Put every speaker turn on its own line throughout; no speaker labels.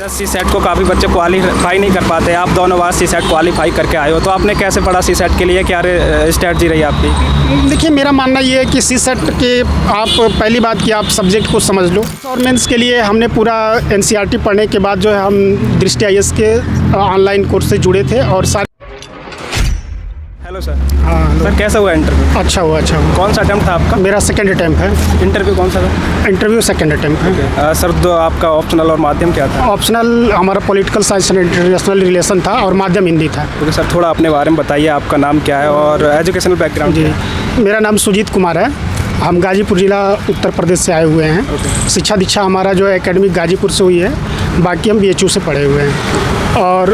CSAT को काफ़ी बच्चे क्वालीफाई नहीं कर पाते। आप दोनों बार सीसेट क्वालीफाई करके आए हो, तो आपने कैसे पढ़ा सीसेट के लिए, क्या स्ट्रैटेजी रही आपकी?
देखिए, मेरा मानना ये है कि सीसेट के आप पहली बात कि आप सब्जेक्ट को समझ लो। और मेंस के लिए हमने पूरा एनसीईआरटी पढ़ने के बाद जो है हम दृष्टि आईएएस के ऑनलाइन कोर्स से जुड़े थे और सारे।
Hello sir.
हाँ
सर, कैसा हुआ इंटरव्यू?
अच्छा हुआ।
कौन सा अटैम्प्ट था आपका?
मेरा सेकंड अटैम्प्ट है।
इंटरव्यू कौन सा था?
इंटरव्यू सेकंड अटैम्प्ट है।
सर, तो आपका ऑप्शनल और माध्यम क्या था?
ऑप्शनल हमारा political science and international relation था और माध्यम हिंदी था।
ओके सर, थोड़ा अपने बारे में बताइए, आपका नाम क्या है और एजुकेशनल बैकग्राउंड?
जी, मेरा नाम सुजीत कुमार है। हम गाजीपुर ज़िला उत्तर प्रदेश से आए हुए हैं। शिक्षा दीक्षा हमारा जो है एकेडमिक गाजीपुर से हुई है, बाकी हम बीएचयू से पढ़े हुए हैं और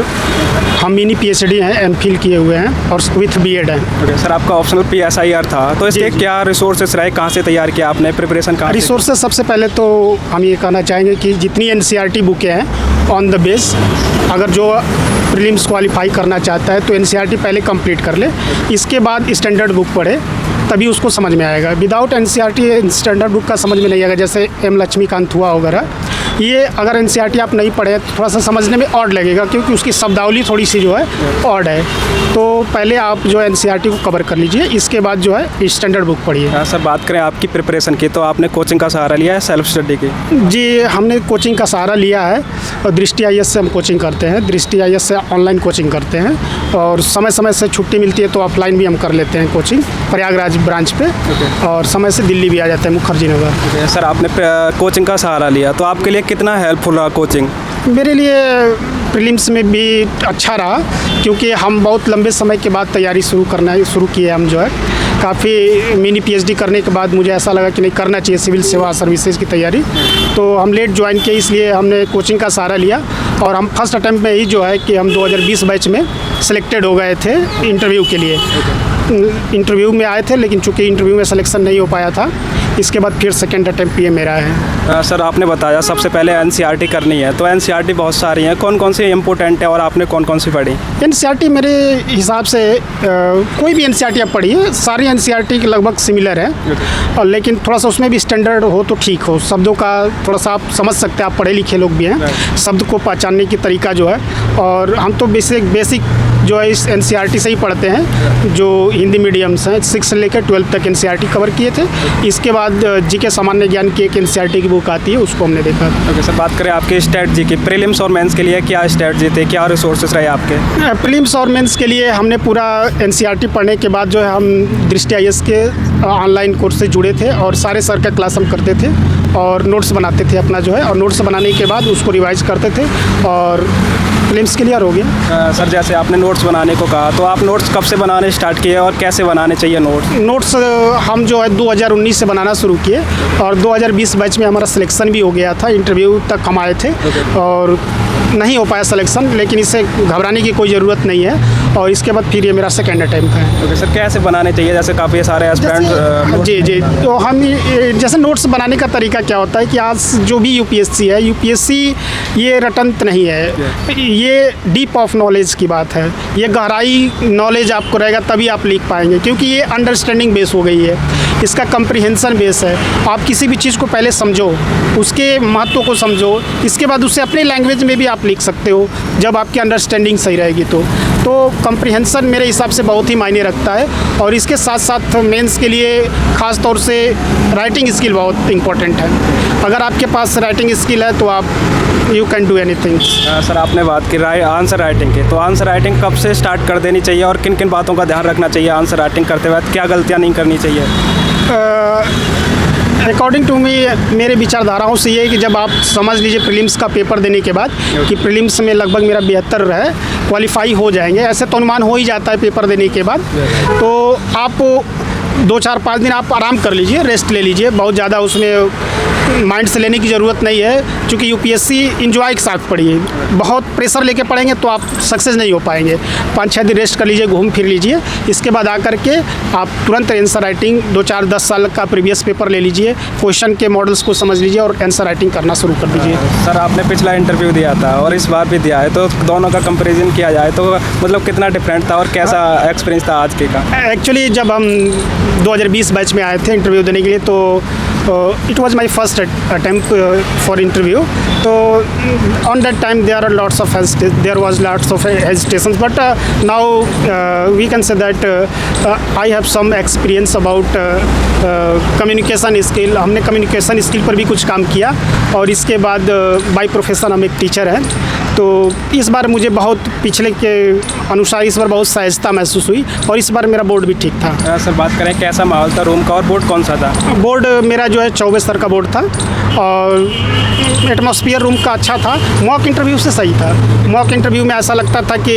हम मिनी पीएचडी हैं, एमफिल किए हुए हैं और विथ बीएड है।
ओके सर, आपका ऑप्शनल पीएसआईआर था, तो इसके क्या रिसोर्सेस रहे, कहाँ से तैयार किया आपने, प्रिपरेशन कहाँ?
रिसोर्सेज सबसे पहले तो हम ये कहना चाहेंगे कि जितनी एनसीईआरटी बुकें हैं ऑन द बेस, अगर जो प्रीलिम्स क्वालिफाई करना चाहता है तो एनसीईआरटी पहले कंप्लीट कर ले, इसके बाद स्टैंडर्ड बुक पढ़े, तभी उसको समझ में आएगा। विदाउट एनसीईआरटी स्टैंडर्ड बुक का समझ में नहीं आएगा। जैसे एम लक्ष्मीकांत हुआ वगैरह, ये अगर एनसीईआरटी आप नहीं पढ़े तो थोड़ा सा समझने में ऑड लगेगा, क्योंकि उसकी शब्दावली थोड़ी सी जो है ऑड है। तो पहले आप जो है एनसीईआरटी को कवर कर लीजिए, इसके बाद जो है स्टैंडर्ड बुक पढ़िए।
हाँ सर, बात करें आपकी प्रिपरेशन की, तो आपने कोचिंग का सहारा लिया है सेल्फ स्टडी की?
जी, हमने कोचिंग का सहारा लिया है और दृष्टि आईएएस से हम कोचिंग करते हैं। दृष्टि आईएएस से ऑनलाइन कोचिंग करते हैं और समय समय से छुट्टी मिलती है तो ऑफलाइन भी हम कर लेते हैं कोचिंग प्रयागराज ब्रांच पे। और समय से दिल्ली भी आ जाते हैं, मुखर्जी नगर।
सर, आपने कोचिंग का सहारा लिया, तो आपके लिए कितना हेल्पफुल रहा कोचिंग?
मेरे लिए प्रीलिम्स में भी अच्छा रहा, क्योंकि हम बहुत लंबे समय के बाद तैयारी शुरू किए। हम जो है काफ़ी मिनी पीएचडी करने के बाद मुझे ऐसा लगा कि नहीं, करना चाहिए सिविल सेवा सर्विसेज की तैयारी। तो हम लेट ज्वाइन किए, इसलिए हमने कोचिंग का सहारा लिया और हम फर्स्ट अटैम्प्ट में ही जो है कि हम 2020 बैच में सिलेक्टेड हो गए थे इंटरव्यू के लिए। इंटरव्यू में आए थे, लेकिन चूंकि इंटरव्यू में सिलेक्शन नहीं हो पाया था, इसके बाद फिर सेकंड अटैम्प्ट ये मेरा है।
सर, आपने बताया सबसे पहले एनसीईआरटी करनी है, तो एनसीईआरटी बहुत सारी हैं, कौन कौन सी इंपॉर्टेंट है और आपने कौन कौन सी पढ़ी?
एनसीईआरटी मेरे हिसाब से कोई भी एनसीईआरटी आप पढ़िए, सारी एनसीईआरटी के लगभग सिमिलर है। और लेकिन थोड़ा सा उसमें भी स्टैंडर्ड हो तो ठीक हो, शब्दों का थोड़ा सा आप समझ सकते हैं, आप पढ़े लिखे लोग भी हैं, शब्द को पहचानने की तरीका जो है। और हम तो बेसिक जो है इस एनसीईआरटी से ही पढ़ते हैं, जो हिंदी मीडियम्स हैं 6 से लेकर 12 तक एनसीईआरटी कवर किए थे। इसके बाद जीके सामान्य ज्ञान की एक एनसीईआरटी की बुक आती है, उसको हमने देखा।
ओके सर, बात करें आपके स्ट्रैटेजी की, प्रीलिम्स और मेंस के लिए क्या स्ट्रैटेजी थे, क्या रिसोर्सेस रहे आपके?
प्रीलिम्स और मेंस के लिए हमने पूरा एनसीईआरटी पढ़ने के बाद जो है हम दृष्टि आईएएस के ऑनलाइन कोर्स से जुड़े थे और सारे सर का क्लास हम करते थे और नोट्स बनाते थे अपना जो है, और नोट्स बनाने के बाद उसको रिवाइज करते थे और प्रीलिम्स क्लियर हो गया।
सर, जैसे आपने नोट्स बनाने को कहा, तो आप नोट्स कब से बनाने स्टार्ट किए और कैसे बनाने चाहिए
नोट्स हम जो है 2019 से बनाना शुरू किए और 2020 बैच में हमारा सिलेक्शन भी हो गया था। इंटरव्यू तक हम आए थे और नहीं हो पाया सिलेक्शन, लेकिन इससे घबराने की कोई ज़रूरत नहीं है। और इसके बाद फिर ये मेरा सेकंड अटैम्प्ट है।
ओके सर, कैसे बनाने चाहिए, जैसे काफ़ी सारे एस्पिरेंट?
जी, तो हम जैसे नोट्स बनाने का तरीका क्या होता है कि आज जो भी यूपीएससी है, यूपीएससी ये रटंत नहीं है, ये डीप ऑफ नॉलेज की बात है। ये गहराई नॉलेज आपको रहेगा तभी आप लिख पाएंगे, क्योंकि ये अंडरस्टैंडिंग बेस हो गई है, इसका कंप्रीहेंशन बेस है। आप किसी भी चीज़ को पहले समझो, उसके महत्व को समझो, इसके बाद उसे अपने लैंग्वेज में भी आप लिख सकते हो, जब आपकी अंडरस्टैंडिंग सही रहेगी तो कंप्रीहेंशन मेरे हिसाब से बहुत ही मायने रखता है। और इसके साथ साथ मेंस के लिए ख़ास तौर से राइटिंग स्किल बहुत इम्पोर्टेंट है। अगर आपके पास राइटिंग स्किल है तो आप you can do anything.
Sir, आपने बात की आंसर राइटिंग की, तो आंसर राइटिंग कब से स्टार्ट कर देनी चाहिए और किन किन बातों का ध्यान रखना चाहिए आंसर राइटिंग करते वक्त, क्या गलतियाँ नहीं करनी चाहिए?
अकॉर्डिंग टू मी, मेरे विचारधाराओं से ये है कि जब आप समझ लीजिए प्रीलिम्स का पेपर देने के बाद कि प्रीलिम्स में लगभग मेरा 72 है, क्वालिफाई हो जाएंगे, ऐसे तो अनुमान हो ही जाता है पेपर देने के बाद। तो आप 2-4-5 दिन आप आराम कर लीजिए, रेस्ट ले लीजिए, बहुत ज़्यादा उसमें माइंड से लेने की ज़रूरत नहीं है, क्योंकि यूपीएससी इंजॉय के साथ पढ़िए। बहुत प्रेशर लेके पढ़ेंगे तो आप सक्सेस नहीं हो पाएंगे। 5-6 दिन रेस्ट कर लीजिए, घूम फिर लीजिए, इसके बाद आकर के आप तुरंत आंसर राइटिंग 2-4-10 साल का प्रीवियस पेपर ले लीजिए, क्वेश्चन के मॉडल्स को समझ लीजिए और आंसर राइटिंग करना शुरू कर दीजिए।
सर आपने पिछला इंटरव्यू दिया था और इस बार भी दिया है, तो दोनों का कंपैरिजन किया जाए तो मतलब कितना डिफरेंट था और कैसा एक्सपीरियंस था आज के का?
एक्चुअली जब हम 2020 बैच में आए थे इंटरव्यू देने के लिए, तो it was my first attempt for interview. तो on that time there was lots of hesitations, but now we can say that I have some experience about communication skill. हमने कम्युनिकेशन स्किल पर भी कुछ काम किया और इसके बाद बाय प्रोफेशन हम एक टीचर हैं। तो इस बार मुझे बहुत पिछले के अनुसार इस बार बहुत सहजता महसूस हुई और इस बार मेरा बोर्ड भी ठीक था।
सर बात करें कैसा माहौल था रूम का और बोर्ड कौन सा था?
बोर्ड मेरा जो है 24 स्तर का बोर्ड था और एटमॉस्फेयर रूम का अच्छा था। मॉक इंटरव्यू से सही था। मॉक इंटरव्यू में ऐसा लगता था कि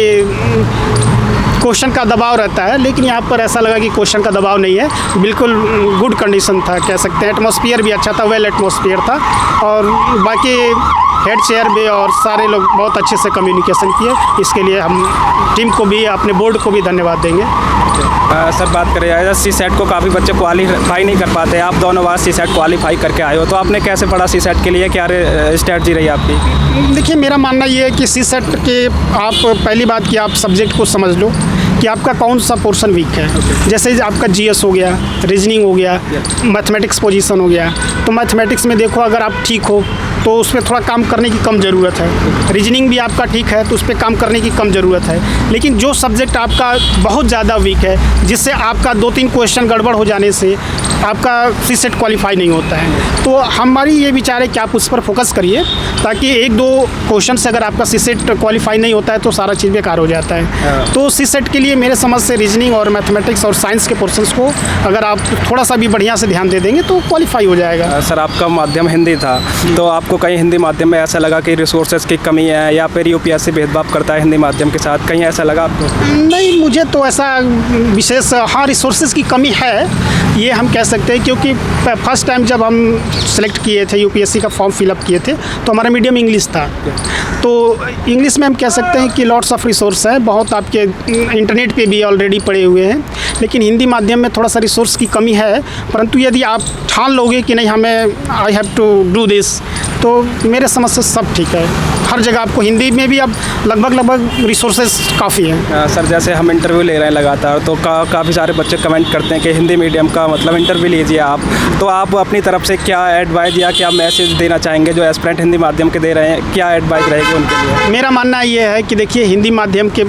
क्वेश्चन का दबाव रहता है, लेकिन यहाँ पर ऐसा लगा कि क्वेश्चन का दबाव नहीं है, बिल्कुल गुड कंडीशन था कह सकते हैं। एटमॉस्फेयर भी अच्छा था, वेल एटमॉस्फेयर था और बाकी हेड चेयर भी और सारे लोग बहुत अच्छे से कम्युनिकेशन किए। इसके लिए हम टीम को भी, अपने बोर्ड को भी धन्यवाद देंगे।
सर बात करें जाए सी सेट को काफ़ी बच्चे क्वालिफाई नहीं कर पाते, आप दोनों बार सी सेट क्वालिफाई करके आए हो, तो आपने कैसे पढ़ा सी सेट के लिए, क्या स्ट्रैटेजी रही आपकी?
देखिए मेरा मानना ये है कि सी सेट के आप पहली बात कि आप सब्जेक्ट को समझ लो कि आपका कौन सा पोर्शन वीक है। जैसे आपका जीएस हो गया, रीजनिंग हो गया, मैथमेटिक्स पोजीशन हो गया, तो मैथमेटिक्स में देखो अगर आप ठीक हो तो उस पर थोड़ा काम करने की कम ज़रूरत है। रीजनिंग भी आपका ठीक है तो उस पर काम करने की कम ज़रूरत है। लेकिन जो सब्जेक्ट आपका बहुत ज़्यादा वीक है, जिससे आपका 2-3 क्वेश्चन गड़बड़ हो जाने से आपका सी सेट क्वालिफाई नहीं होता है, तो हमारी ये विचार है कि आप उस पर फोकस करिए, ताकि 1-2 क्वेश्चन से अगर आपका सी सेट क्वालिफाई नहीं होता है तो सारा चीज़ बेकार हो जाता है। तो सी सेट के लिए मेरे समझ से रीजनिंग और मैथमेटिक्स और साइंस के पोर्शंस को अगर आप थोड़ा सा भी बढ़िया से ध्यान दे देंगे तो क्वालिफाई हो जाएगा।
सर आपका माध्यम हिंदी था, तो आपको कहीं हिंदी माध्यम में ऐसा लगा कि रिसोर्सेज की कमी है या फिर यूपीएससी भेदभाव करता है हिंदी माध्यम के साथ, कहीं ऐसा लगा आपको?
नहीं, मुझे तो ऐसा विशेष, हाँ रिसोर्सेज की कमी है ये हम कह सकते हैं, क्योंकि फर्स्ट टाइम जब हम सेलेक्ट किए थे, यूपीएससी का फॉर्म फिलअप किए थे, तो हमारा मीडियम इंग्लिश था। तो इंग्लिश में हम कह सकते हैं कि लॉट्स ऑफ रिसोर्स है, बहुत आपके इंटरनेट पे भी ऑलरेडी पड़े हुए हैं, लेकिन हिंदी माध्यम में थोड़ा सा रिसोर्स की कमी है। परंतु यदि आप ठान लोगे कि नहीं हमें I have to do this, तो मेरे समझ से सब ठीक है। हर जगह आपको हिंदी में भी अब लगभग रिसोर्सेज काफ़ी हैं।
सर जैसे हम इंटरव्यू ले रहे हैं लगातार, तो काफ़ी सारे बच्चे कमेंट करते हैं कि हिंदी मीडियम का मतलब इंटरव्यू लीजिए आप, तो आप अपनी तरफ से क्या एडवाइस या क्या मैसेज देना चाहेंगे जो एस्पिरेंट हिंदी माध्यम के दे रहे हैं, क्या एडवाइस रहेगी उनके लिए?
मेरा मानना ये है कि देखिए हिंदी माध्यम के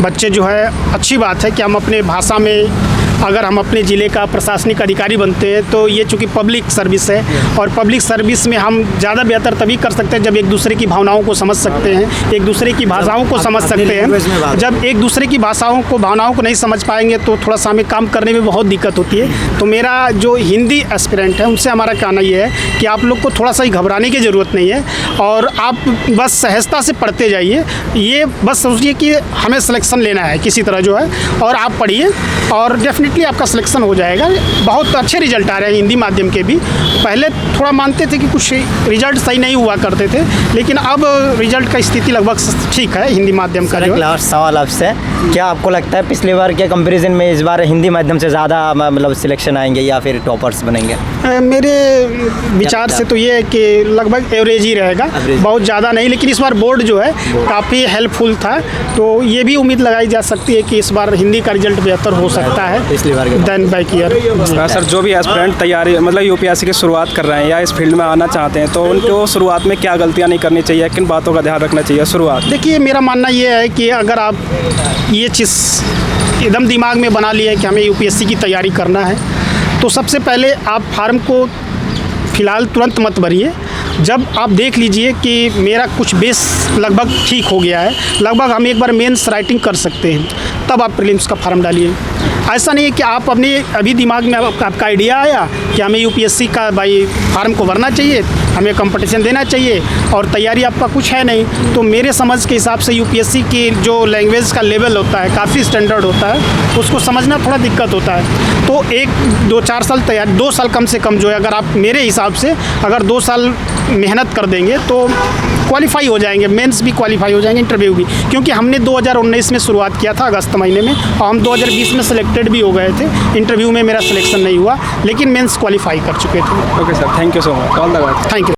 बच्चे जो है, अच्छी बात है कि हम अपने भाषा में अगर हम अपने ज़िले का प्रशासनिक अधिकारी बनते हैं, तो ये चूँकि पब्लिक सर्विस है और पब्लिक सर्विस में हम ज़्यादा बेहतर तभी कर सकते हैं जब एक दूसरे की भावनाओं को समझ सकते हैं, एक दूसरे की भाषाओं को समझ सकते हैं। जब एक दूसरे की भाषाओं को, भावनाओं को नहीं समझ पाएंगे तो थोड़ा सा हमें काम करने में बहुत दिक्कत होती है। तो मेरा जो हिंदी एस्पिरेंट है उनसे हमारा कहना ये है कि आप लोग को थोड़ा सा ही घबराने की ज़रूरत नहीं है और आप बस सहजता से पढ़ते जाइए। ये बस सोचिए कि हमें सिलेक्शन लेना है किसी तरह जो है, और आप पढ़िए और डेफिनेटली आपका सिलेक्शन हो जाएगा। बहुत अच्छे रिजल्ट आ रहे हैं हिंदी माध्यम के भी। पहले थोड़ा मानते थे कि कुछ रिजल्ट सही नहीं हुआ करते थे, लेकिन अब रिजल्ट का स्थिति लगभग ठीक है हिंदी माध्यम का।
एक लास्ट सवाल आपसे, क्या आपको लगता है पिछली बार के कंपैरिजन में इस बार हिंदी माध्यम से ज़्यादा मतलब सिलेक्शन आएंगे या फिर टॉपर्स बनेंगे?
मेरे विचार से तो ये है कि लगभग एवरेज ही रहेगा, बहुत ज़्यादा नहीं। लेकिन इस बार बोर्ड जो है काफ़ी हेल्पफुल था, तो ये भी उम्मीद लगाई जा सकती है कि इस बार हिंदी का रिजल्ट बेहतर हो सकता है देन बैक ईयर।
सर जो भी एस्पिरेंट तैयारी मतलब यूपीएससी की शुरुआत कर रहे हैं या इस फील्ड में आना चाहते हैं, तो उनको शुरुआत में क्या गलतियां नहीं करनी चाहिए, किन बातों का ध्यान रखना चाहिए शुरुआत? देखिए
मेरा मानना ये है कि अगर आप ये चीज़ एकदम दिमाग में बना लिया है कि हमें यूपीएससी की तैयारी करना है, तो सबसे पहले आप फार्म को फ़िलहाल तुरंत मत भरिए। जब आप देख लीजिए कि मेरा कुछ बेस लगभग ठीक हो गया है, लगभग हम एक बार मेंस राइटिंग कर सकते हैं, तब आप प्रीलिम्स का फार्म डालिए। ऐसा नहीं है कि आप अपने अभी दिमाग में आपका आइडिया आया कि हमें यूपीएससी का भाई फार्म को भरना चाहिए, हमें कंपटीशन देना चाहिए और तैयारी आपका कुछ है नहीं, तो मेरे समझ के हिसाब से यूपीएससी की जो लैंग्वेज का लेवल होता है काफ़ी स्टैंडर्ड होता है, उसको समझना थोड़ा दिक्कत होता है। तो 1-2-4 साल तैयारी, 2 साल कम से कम जो है, अगर आप मेरे हिसाब से अगर 2 साल मेहनत कर देंगे तो क्वालिफाई हो जाएंगे, मेंस भी क्वालिफाई हो जाएंगे, इंटरव्यू भी। क्योंकि हमने 2019 में शुरुआत किया था अगस्त महीने में, और हम 2020 में सिलेक्टेड भी हो गए थे। इंटरव्यू में मेरा सिलेक्शन नहीं हुआ, लेकिन मेंस क्वालिफाई कर चुके थे।
Okay sir, thank you so much, all the best.
Thank you.